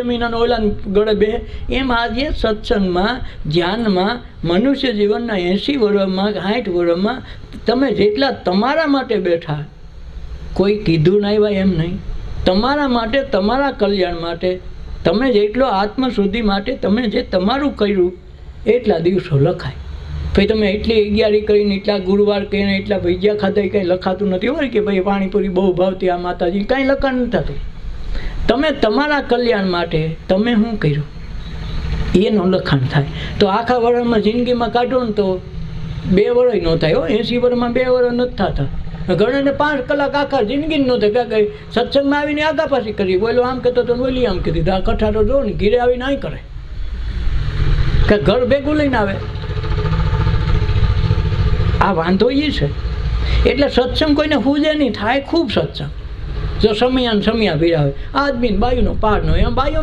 મહિનાનો ઓલા ગળે બે. એમ આજે સત્સંગમાં ધ્યાનમાં મનુષ્ય જીવનના 80 વર્ષમાં 60 વર્ષમાં તમે જેટલા તમારા માટે બેઠા, કોઈ કીધું ના આવ્યા એમ નહીં, તમારા માટે, તમારા કલ્યાણ માટે, તમે જેટલો આત્મશુદ્ધિ માટે તમે જે તમારું કર્યું એટલા દિવસો લખાય. ભાઈ તમે એટલી અગિયારી કરીને એટલા ગુરુવાર કરીને એટલા ભજીયા ખાધા કંઈ લખાતું નથી હોય કે ભાઈ પાણીપુરી બહુ ભાવતી આ માતાજી, કાંઈ લખાણ નથી થતું. તમે તમારા કલ્યાણ માટે તમે શું કર્યું એનું લખાણ થાય. તો આખા વર્ષમાં જિંદગીમાં કાઢો ને તો 2 વર્ષ ન થાય. 80 વર્ષમાં 2 વર્ષ નથી થતા. ઘણાને 5 કલાક આખા જિંદગી ન થાય. કાંઈ સત્સંગમાં આવીને આગા પાછી કરી, બોલો આમ કહેતો તો ઓલી આમ કીધી, આ કઠારો જો ને ઘીરે આવીને આઈ કરે, કે ઘર ભેગું લઈને આવે. આ વાંધો એ છે. એટલે સત્સંગ કોઈને હુજે નહીં, થાય ખૂબ સત્સંગ. જો સમયાન સમયા ભીડા હોય, આદમી બાયુનો પાર ન હોય, એમ બાયું